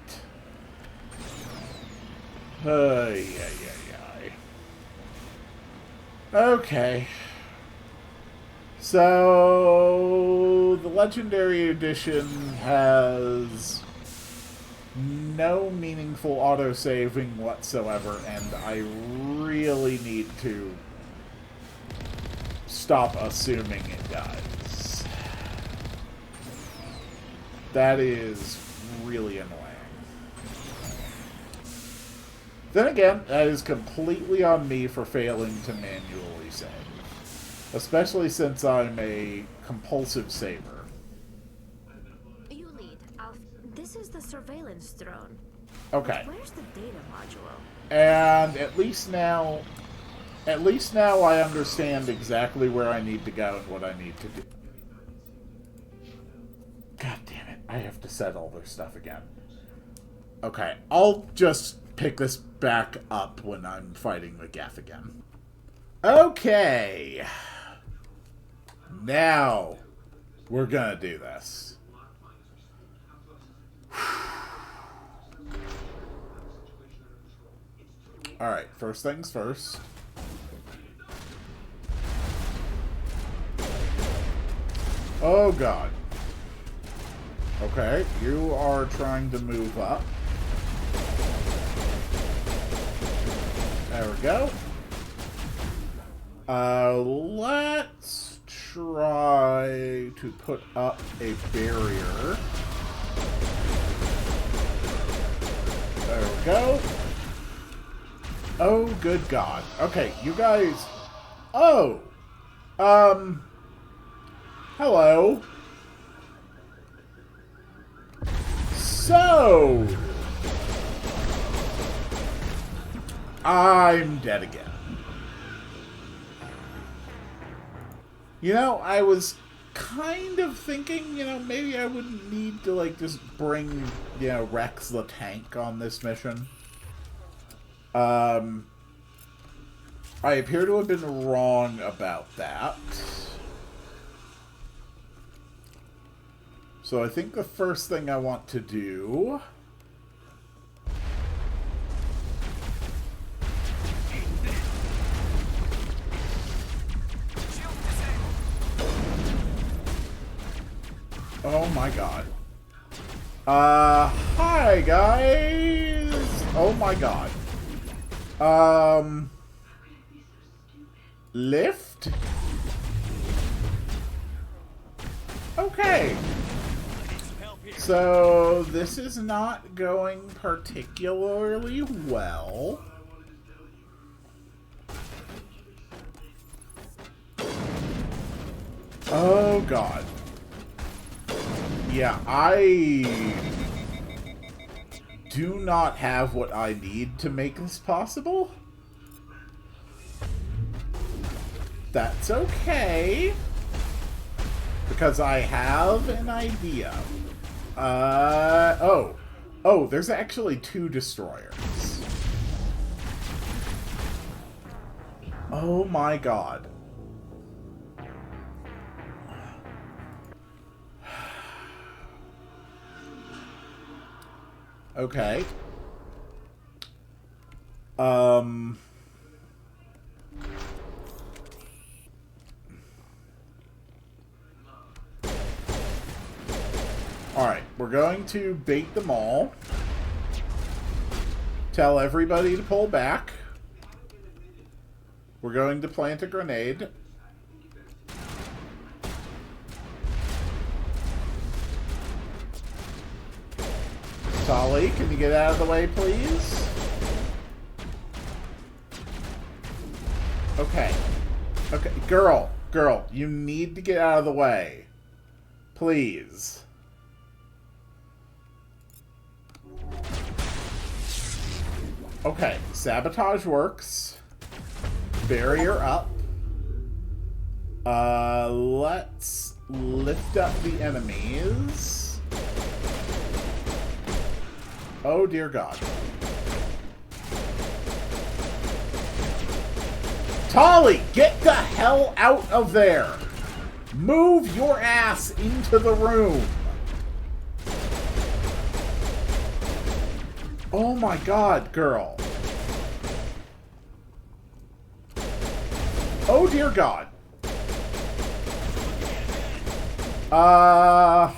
Speaker 1: Okay. So, the Legendary Edition has no meaningful autosaving whatsoever, and I really need to stop assuming it does. That is really annoying. Then again, that is completely on me for failing to manually save. Especially since I'm a compulsive saver.
Speaker 8: You lead, Alf. This is the surveillance drone.
Speaker 1: Okay.
Speaker 8: Where's the data module?
Speaker 1: And at least now I understand exactly where I need to go and what I need to do. God damn it, I have to set all this stuff again. Okay, I'll just pick this back up when I'm fighting the Geth again. Okay. Now, we're gonna do this. Alright, first things first. Oh god. Okay, you are trying to move up. There we go. Let's try to put up a barrier. There we go. Oh, good God. Okay, you guys... Oh! Hello. So... I'm dead again. You know, I was kind of thinking, you know, maybe I wouldn't need to, like, just bring, you know, Rex the tank on this mission. I appear to have been wrong about that. So I think the first thing I want to do... Oh my god. Hi guys! Oh my god. Lift? Okay. So, this is not going particularly well. Oh god. Yeah, I do not have what I need to make this possible. That's okay. Because I have an idea. Oh, there's actually 2 destroyers. Oh my god. Okay. Alright, we're going to bait them all. Tell everybody to pull back. We're going to plant a grenade. Tali, can you get out of the way, please? Okay. Okay, girl, you need to get out of the way. Please. Okay, sabotage works. Barrier up. Let's lift up the enemies. Oh, dear God. Tali, get the hell out of there! Move your ass into the room! Oh my God, girl. Oh dear God. Hi.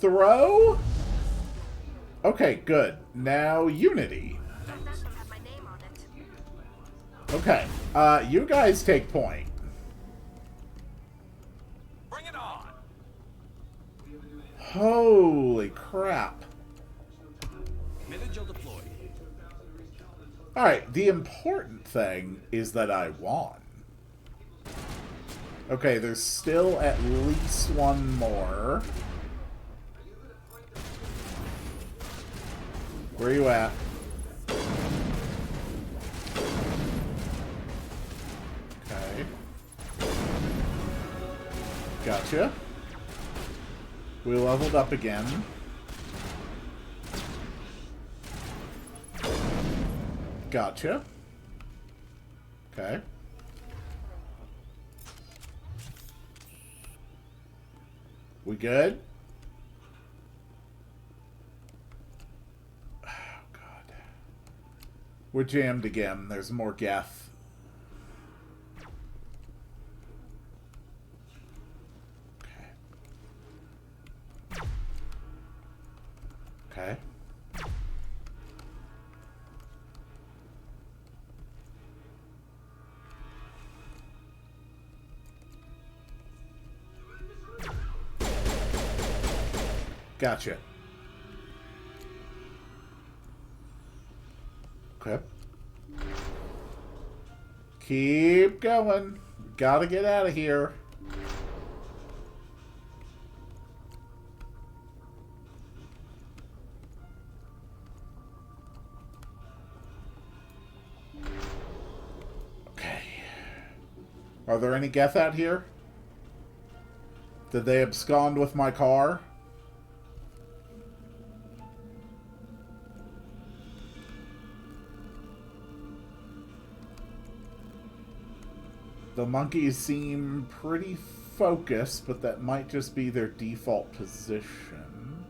Speaker 1: Throw? Okay, good. Now, Unity. Okay, you guys take point.
Speaker 3: Bring it on!
Speaker 1: Holy crap.
Speaker 3: Village deployed.
Speaker 1: Alright, the important thing is that I won. Okay, there's still at least one more. Where are you at? Okay. Gotcha. We leveled up again. Gotcha. Okay. We good? Oh, God. We're jammed again. There's more Geth. Okay. Okay. Gotcha. Okay. Keep going. Gotta get out of here. Okay. Are there any Geth out here? Did they abscond with my car? The monkeys seem pretty focused, but that might just be their default position.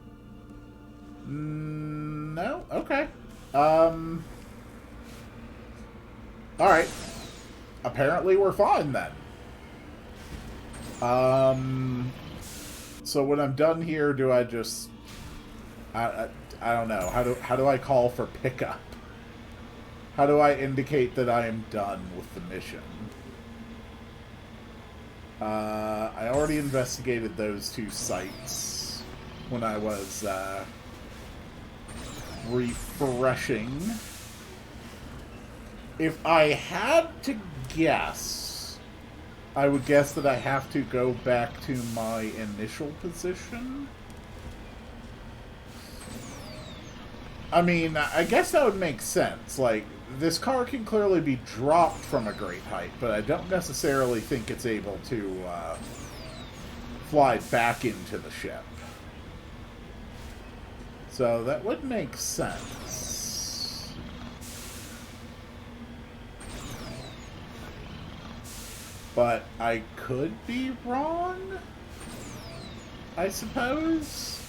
Speaker 1: No? Okay. Alright. Apparently we're fine then. So when I'm done here, do I just... I don't know. How do I call for pickup? How do I indicate that I am done with the mission? I already investigated those two sites when I was refreshing. If I had to guess, I would guess that I have to go back to my initial position. I mean, I guess that would make sense. Like, this car can clearly be dropped from a great height, but I don't necessarily think it's able to fly back into the ship. So that would make sense. But I could be wrong, I suppose.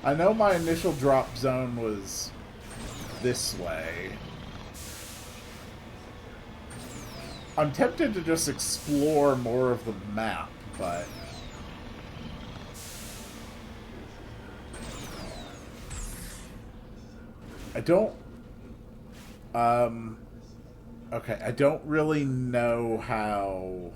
Speaker 1: I know my initial drop zone was this way. I'm tempted to just explore more of the map, but... I don't... Okay, I don't really know how...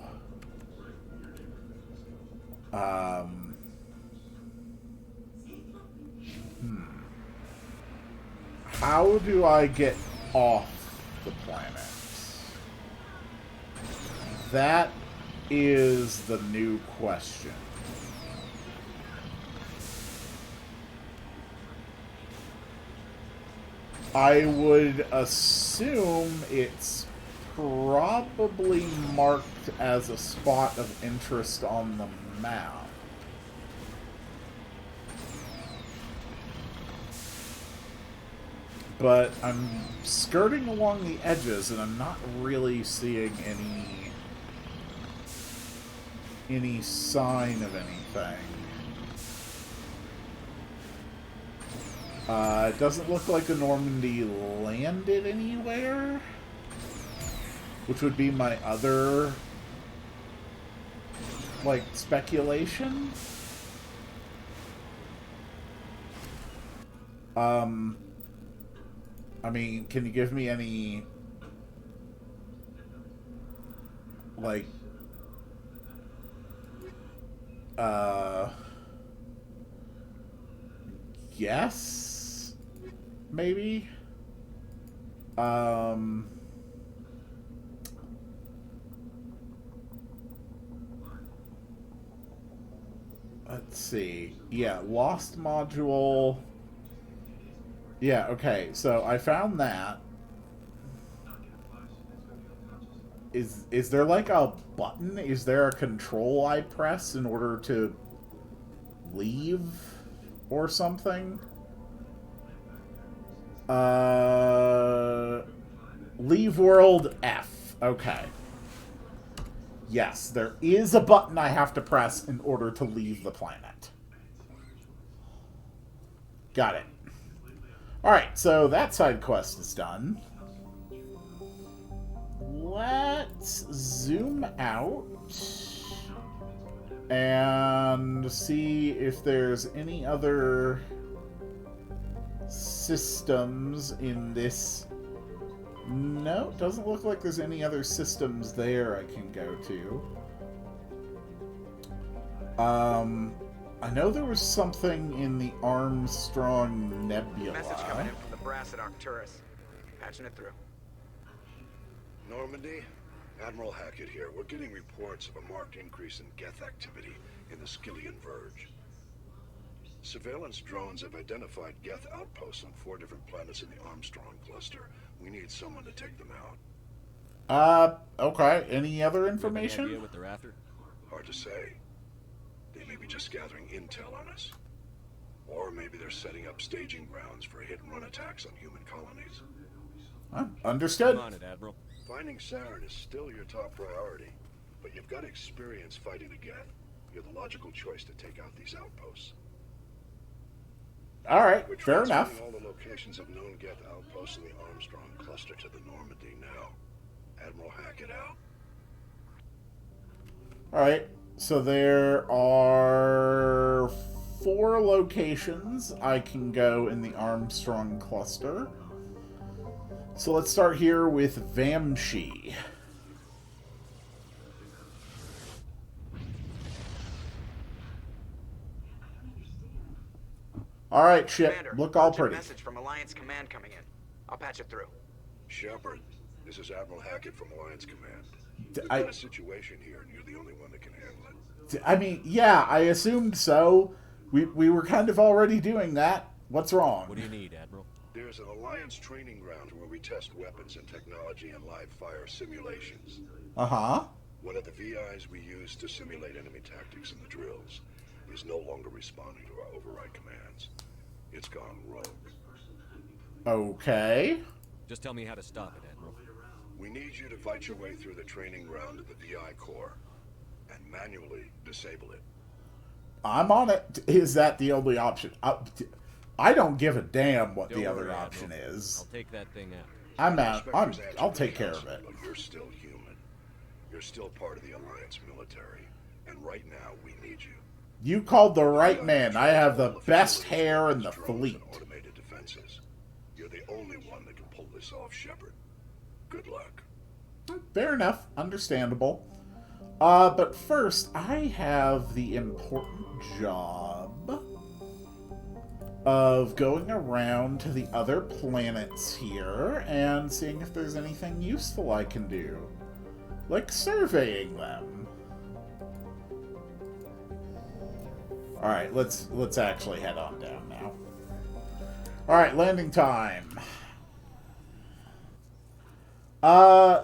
Speaker 1: How do I get off the planet? That is the new question. I would assume it's probably marked as a spot of interest on the map. But I'm skirting along the edges, and I'm not really seeing any sign of anything. It doesn't look like the Normandy landed anywhere, which would be my other, like, speculation. I mean, can you give me any, like, guess? Maybe? Let's see. Yeah, lost module. Yeah, okay, so I found that. Is there like a button? Is there a control I press in order to leave or something? Leave world F. Okay. Yes, there is a button I have to press in order to leave the planet. Got it. Alright, so that side quest is done. Let's zoom out and see if there's any other systems in this. No, doesn't look like there's any other systems there I can go to. I know there was something in the Armstrong Nebula.
Speaker 4: Message coming in from the brass at Arcturus. Patching it through.
Speaker 6: Normandy, Admiral Hackett here. We're getting reports of a marked increase in Geth activity in the Skillian Verge. Surveillance drones have identified Geth outposts on 4 different planets in the Armstrong cluster. We need someone to take them out.
Speaker 1: Okay. Any other
Speaker 2: Any
Speaker 1: information?
Speaker 2: idea what they're after?
Speaker 6: Hard to say. They may be just gathering intel on us. Or maybe they're setting up staging grounds for hit-and-run attacks on human colonies.
Speaker 1: Understood.
Speaker 2: Come on it, Admiral.
Speaker 6: Finding Saren is still your top priority, but you've got experience fighting the Geth. You're the logical choice to take out these outposts.
Speaker 1: Alright,
Speaker 6: We're
Speaker 1: fair enough.
Speaker 6: transferring all the locations of known Geth outposts in the Armstrong cluster to the Normandy now. Admiral Hackett out.
Speaker 1: Alright, so there are 4 locations I can go in the Armstrong cluster. So let's start here with Vamshi. Alright, ship.
Speaker 4: Commander,
Speaker 1: Look all
Speaker 4: urgent
Speaker 1: pretty.
Speaker 4: Message from Alliance Command coming in. I'll patch it through.
Speaker 6: Shepard, this is Admiral Hackett from Alliance Command.
Speaker 1: D-
Speaker 6: We've
Speaker 1: I-
Speaker 6: got a situation here, and you're the only one that can handle it.
Speaker 1: I mean, yeah, I assumed so. We were kind of already doing that. What's wrong?
Speaker 2: What do you need, Admiral?
Speaker 6: There's an Alliance training ground where we test weapons and technology in live fire simulations.
Speaker 1: Uh-huh.
Speaker 6: One of the VIs we use to simulate enemy tactics in the drills is no longer responding to our override commands. It's gone rogue.
Speaker 1: Okay.
Speaker 2: Just tell me how to stop it, Admiral.
Speaker 6: We need you to fight your way through the training ground of the VI core and manually disable it.
Speaker 1: I'm on it. Is that the only option? I don't give a damn what
Speaker 2: Don't
Speaker 1: the other
Speaker 2: worry,
Speaker 1: option
Speaker 2: Admiral.
Speaker 1: is.
Speaker 2: I'll take that thing out.
Speaker 1: I'm out.
Speaker 6: Inspector's answered
Speaker 1: I'll
Speaker 6: the
Speaker 1: take care of
Speaker 6: council,
Speaker 1: it.
Speaker 6: But you're still human. You're still part of the Alliance military. And right now, we need you.
Speaker 1: You called the right man. I have the best hair in the fleet.
Speaker 6: Automated defenses. You're the only one that can pull this off, Shepard. Good luck.
Speaker 1: Fair enough. Understandable. But first, I have the important job of going around to the other planets here and seeing if there's anything useful I can do. Like surveying them. Alright, let's actually head on down now. Alright, landing time.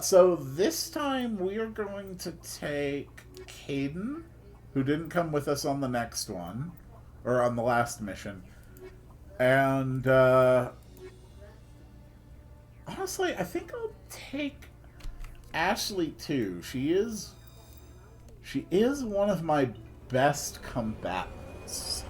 Speaker 1: So this time we are going to take Caden, who didn't come with us on the next one, or on the last mission, and honestly, I think I'll take Ashley too. She is one of my best combatants.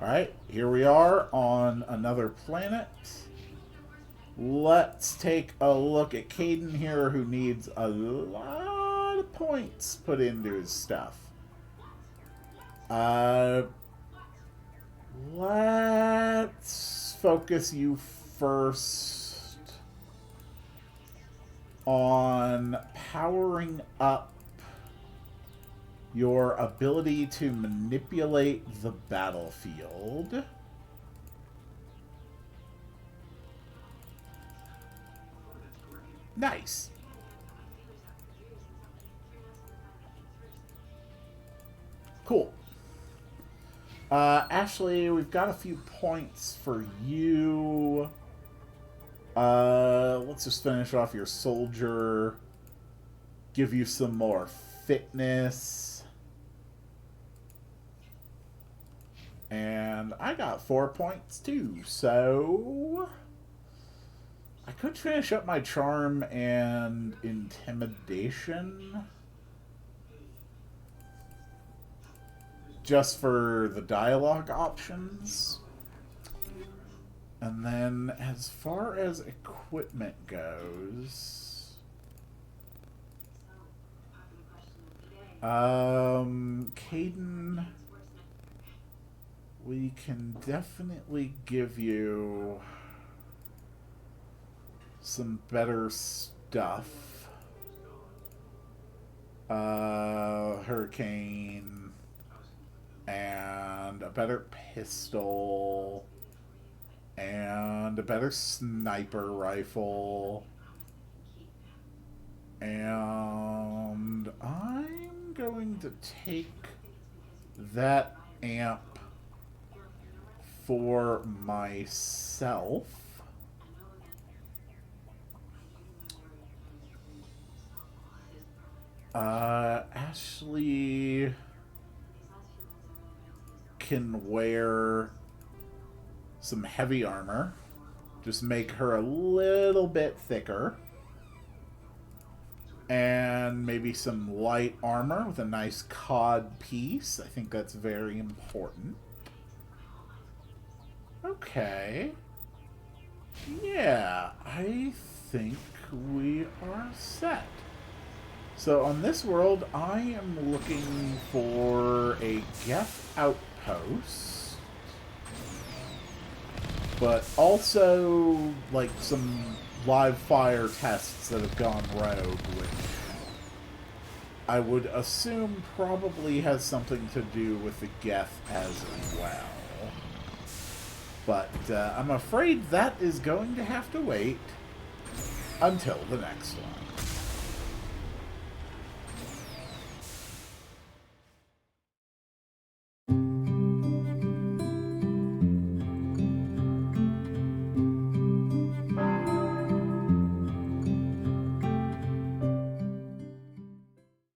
Speaker 1: Alright, here we are on another planet. Let's take a look at Caden here, who needs a lot of points put into his stuff. Let's focus you first on powering up your ability to manipulate the battlefield. Nice. Cool. Ashley, we've got a few points for you. Let's just finish off your soldier. Give you some more fitness. And I got 4 points too, so I could finish up my charm and intimidation just for the dialogue options. And then as far as equipment goes, Caden, we can definitely give you some better stuff. Hurricane and a better pistol and a better sniper rifle. And I'm going to take that amp for myself. Ashley can wear some heavy armor. Just make her a little bit thicker. And maybe some light armor with a nice cod piece. I think that's very important. Okay. Yeah, I think we are set. So on this world, I am looking for a Geth outpost, but also like some live fire tests that have gone rogue, which I would assume probably has something to do with the Geth as well. But I'm afraid that is going to have to wait until the next one.